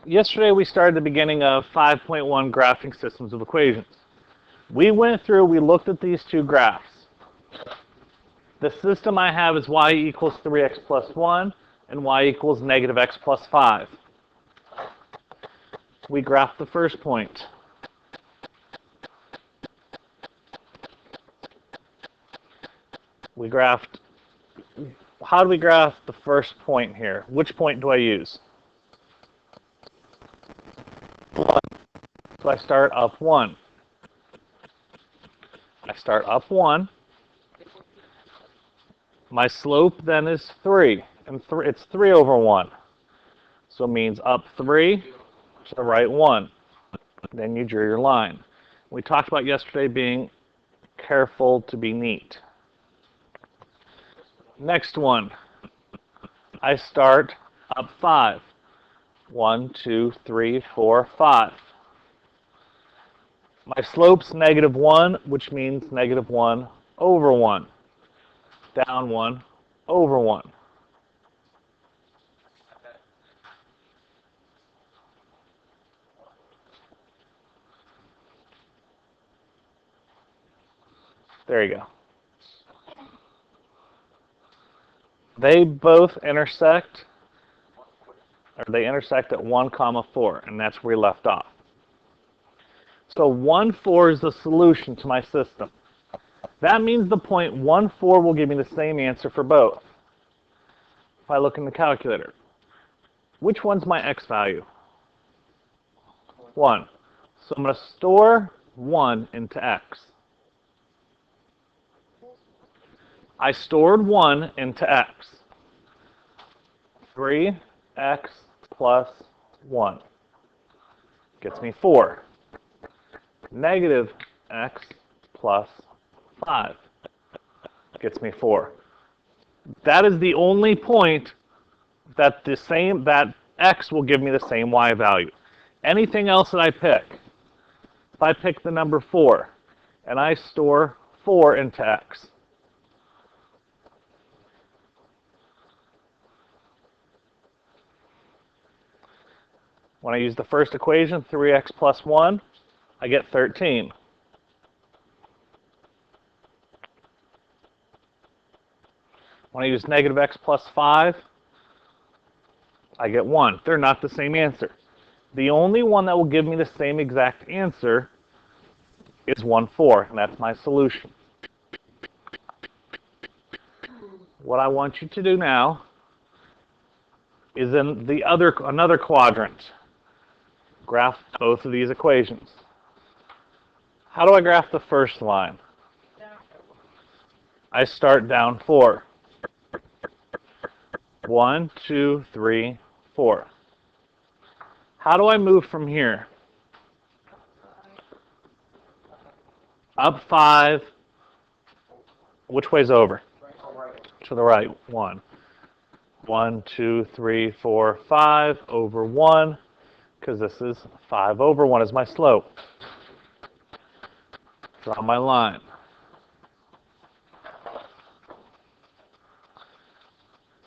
Yesterday we started the beginning of 5.1 graphing systems of equations. We looked at these two graphs. The system I have is y equals 3x plus 1 and y equals negative x plus 5. We graphed the first point. How do we graph the first point here? Which point do I use? So I start up 1. My slope then is 3, and it's 3 over 1. So it means up 3 to the right 1. Then you drew your line. We talked about yesterday being careful to be neat. Next one, I start up 5. 1, 2, 3, 4, 5. My slope's negative 1, which means negative 1 over 1. Down 1 over 1. There you go. They both intersect, or they intersect at 1, 4, and that's where we left off. So 1, 4 is the solution to my system. That means the point 1, 4 will give me the same answer for both. If I look in the calculator, which one's my x value? 1. So I'm going to store 1 into x. I stored 1 into x. 3x plus 1 gets me 4. Negative x plus 5 gets me 4. That is the only point that x will give me the same y value. Anything else that I pick, if I pick the number 4 and I store 4 into x, when I use the first equation, 3x plus 1, I get 13. When I use negative x plus 5, I get 1. They're not the same answer. The only one that will give me the same exact answer is 1, 4, and that's my solution. What I want you to do now is in another quadrant. Graph both of these equations. How do I graph the first line? I start down 4. 1, 2, 3, 4. How do I move from here? Up 5. Which way's over? To the right. 1. 1, 2, 3, 4, 5 over 1, because this is 5 over 1 is my slope. Draw my line.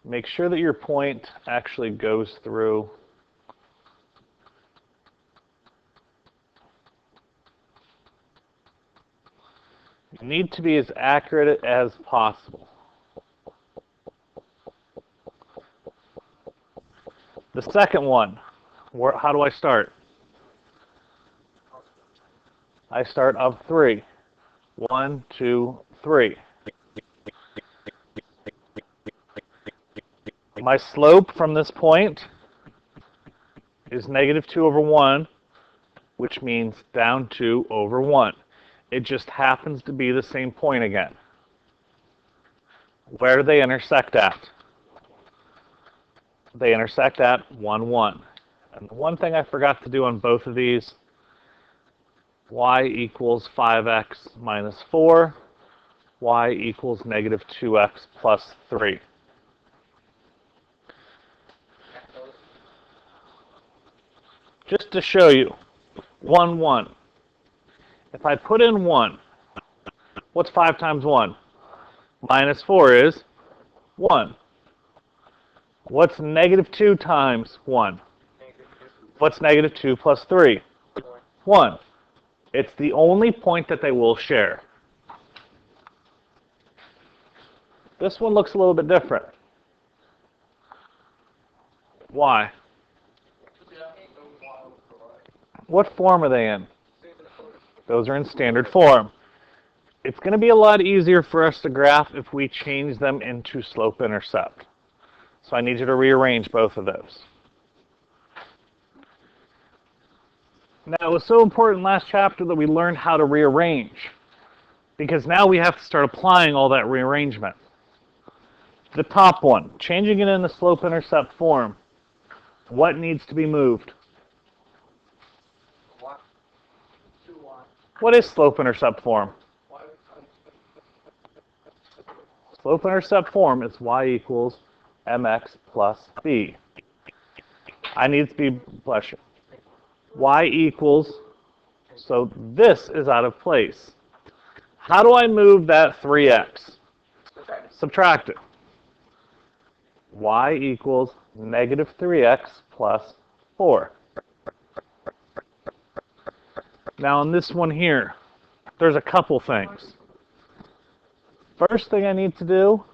Make sure that your point actually goes through . You need to be as accurate as possible. The second one, how do I start? I start up 3. 1, 2, 3. My slope from this point is negative 2 over 1, which means down 2 over 1. It just happens to be the same point again. Where do they intersect at? They intersect at 1, 1. And the one thing I forgot to do on both of these, y equals 5x minus 4, y equals negative 2x plus 3. Just to show you, 1, 1. If I put in 1, what's 5 times 1? Minus 4 is 1. What's negative 2 times 1? What's negative 2 plus 3? 1. It's the only point that they will share. This one looks a little bit different. Why? What form are they in? Those are in standard form. It's going to be a lot easier for us to graph if we change them into slope-intercept. So I need you to rearrange both of those. Now, it was so important last chapter that we learned how to rearrange, because now we have to start applying all that rearrangement. The top one, changing it in the slope-intercept form, what needs to be moved? What is slope-intercept form? Slope-intercept form is y equals mx plus b. I need to be, bless you, y equals, so this is out of place. How do I move that 3x? Subtract it. Y equals negative 3x plus 4. Now in this one here, there's a couple things. First thing I need to do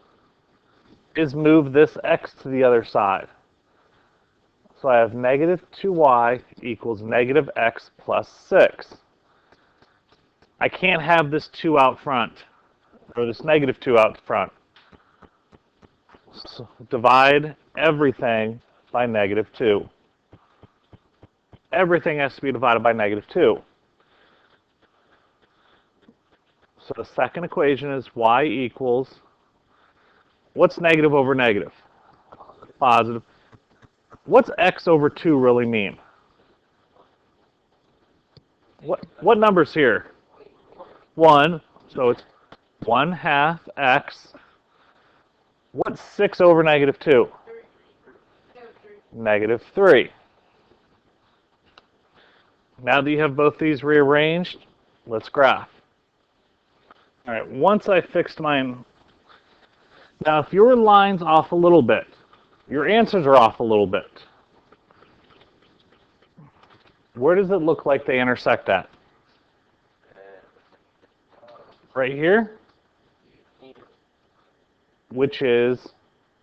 is move this x to the other side. So I have negative 2y equals negative x plus 6. I can't have this 2 out front, or this negative 2 out front. So divide everything by negative 2. Everything has to be divided by negative 2. So the second equation is y equals, what's negative over negative? Positive. What's x over 2 really mean? What number's here? 1, so it's 1/2 x. What's 6 over negative 2? Negative 3. Now that you have both these rearranged, let's graph. All right, once I fixed mine, now if your line's off a little bit, your answers are off a little bit, where does it look like they intersect at? Right here, which is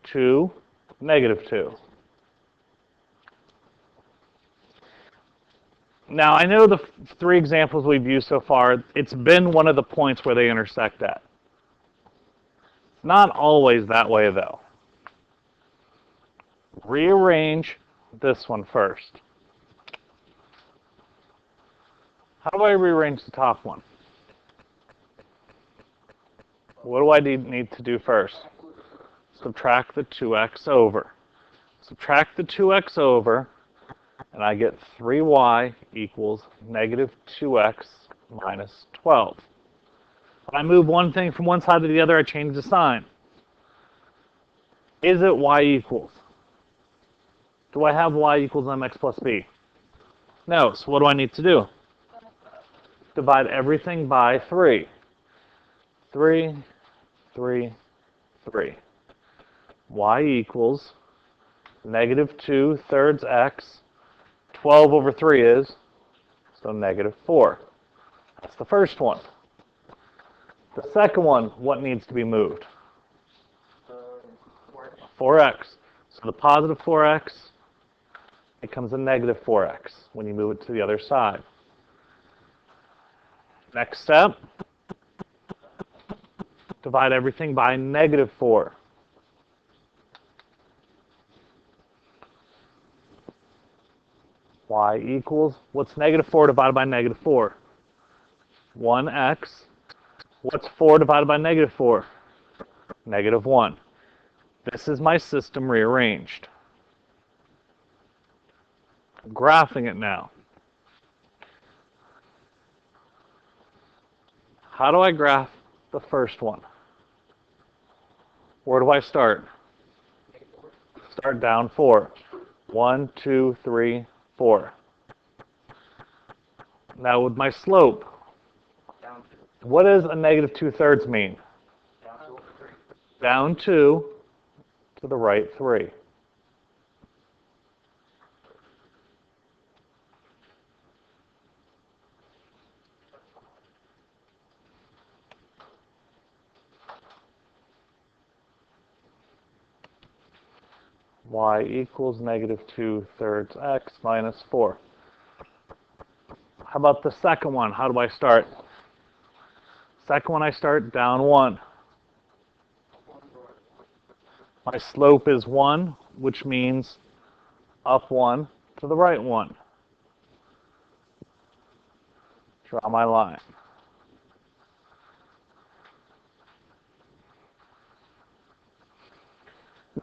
2, negative 2. Now, I know the 3 examples we've used so far, it's been one of the points where they intersect at. Not always that way, though. Rearrange this one first. How do I rearrange the top one? What do I need to do first? Subtract the 2x over. Subtract the 2x over, and I get 3y equals negative 2x minus 12. If I move one thing from one side to the other, I change the sign. Is it y equals? Do I have y equals mx plus b? No, so what do I need to do? Divide everything by 3. 3, 3, 3. Y equals negative 2/3 x. 12 over 3 is, so negative 4. That's the first one. The second one, what needs to be moved? 4x. So the positive 4x becomes a negative 4x when you move it to the other side. Next step, divide everything by negative 4. Y equals, what's negative 4 divided by negative 4? 1x. What's 4 divided by negative 4? Negative 1. This is my system rearranged. I'm graphing it now. How do I graph the first one? Where do I start? Start down 4. 1, 2, 3, 4. Now with my slope, what does a negative 2/3 mean? Down 2 to the right 3. y equals negative 2/3 x minus 4. How about the second one? How do I start? Second one, I start down 1. My slope is 1, which means up 1 to the right 1. Draw my line.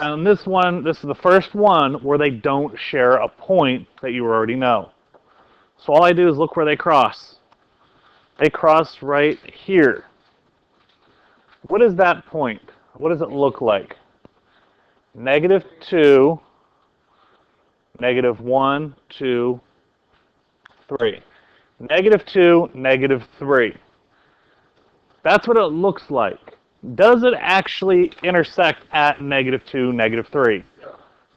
Now in this one, this is the first one where they don't share a point that you already know. So all I do is look where they cross. They cross right here. What is that point? What does it look like? Negative 2, negative 1, 2, 3. Negative 2, negative 3. That's what it looks like. Does it actually intersect at negative 2, negative 3?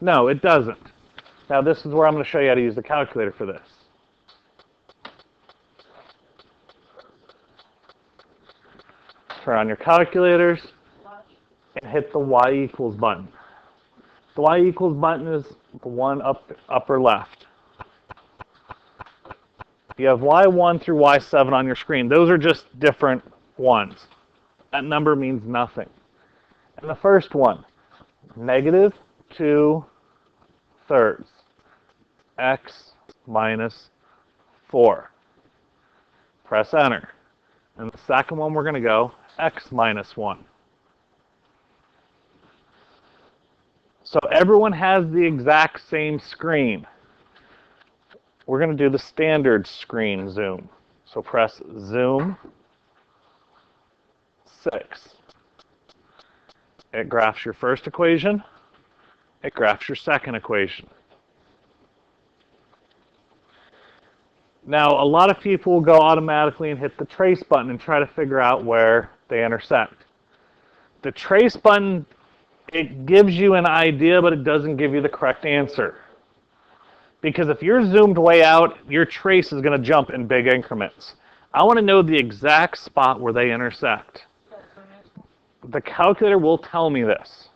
No, it doesn't. Now this is where I'm going to show you how to use the calculator for this. Turn on your calculators and hit the y equals button. The y equals button is the one upper left. You have y1 through y7 on your screen. Those are just different ones. That number means nothing. And the first one, negative 2/3 x minus 4. Press enter. And the second one we're going to go x minus 1. So everyone has the exact same screen. We're going to do the standard screen zoom. So press zoom 6. It graphs your first equation. It graphs your second equation. Now, a lot of people will go automatically and hit the trace button and try to figure out where they intersect. The trace button, it gives you an idea, but it doesn't give you the correct answer. Because if you're zoomed way out, your trace is going to jump in big increments. I want to know the exact spot where they intersect. The calculator will tell me this.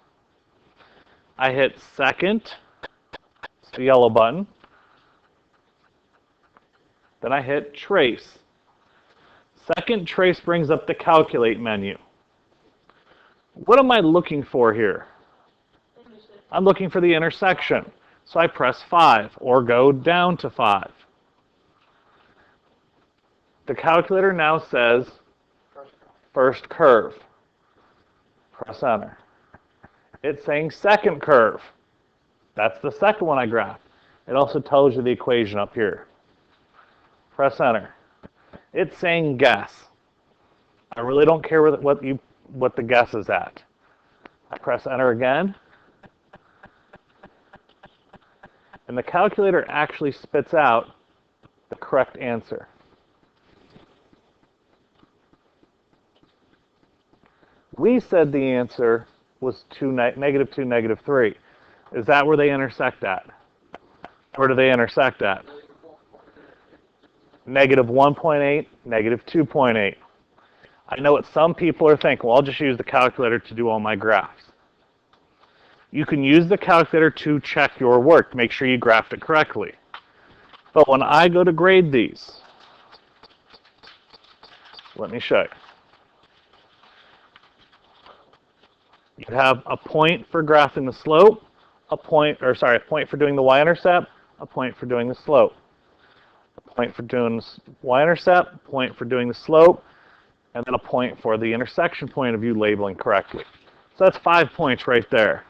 I hit second, it's the yellow button. Then I hit trace. Second trace brings up the calculate menu. What am I looking for here? I'm looking for the intersection. So I press 5 or go down to 5. The calculator now says first curve. Press enter. It's saying second curve. That's the second one I graphed. It also tells you the equation up here. Press enter. It's saying guess. I really don't care what the guess is at. I press enter again. And the calculator actually spits out the correct answer. We said the answer was negative 2, negative 3. Is that where they intersect at? Where do they intersect at? Negative 1.8, negative 2.8. I know what some people are thinking. Well, I'll just use the calculator to do all my graphs. You can use the calculator to check your work, to make sure you graphed it correctly. But when I go to grade these, let me show you. You have a point for graphing the slope, a point for doing the y-intercept, a point for doing the slope. A point for doing the y-intercept, a point for doing the slope, and then a point for the intersection point of you labeling correctly. So that's 5 points right there.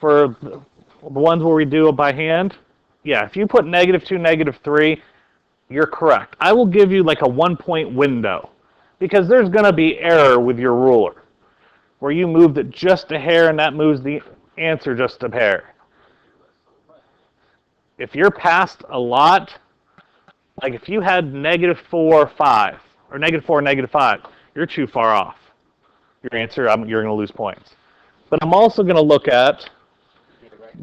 For the ones where we do it by hand, yeah, if you put negative 2, negative 3, you're correct. I will give you like a 1-point window because there's going to be error with your ruler where you moved it just a hair and that moves the answer just a hair. If you're past a lot, like if you had negative 4, 5, or negative 4, negative 5, you're too far off. Your answer, you're going to lose points. But I'm also going to look at,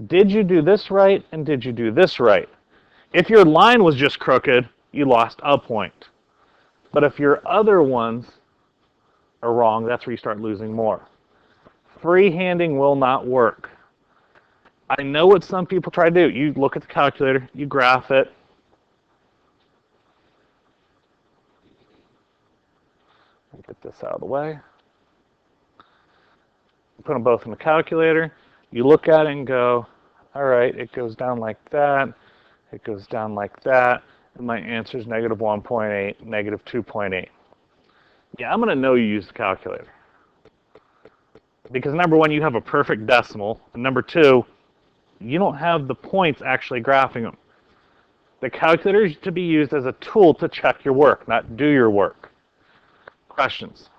did you do this right and did you do this right? If your line was just crooked, you lost a point. But if your other ones are wrong, that's where you start losing more. Freehanding will not work. I know what some people try to do. You look at the calculator, you graph it. Get this out of the way. Put them both in the calculator. You look at it and go, all right, it goes down like that. It goes down like that. And my answer is negative 1.8, negative 2.8. Yeah, I'm going to know you use the calculator. Because number one, you have a perfect decimal. And number two, you don't have the points actually graphing them. The calculator is to be used as a tool to check your work, not do your work. Questions?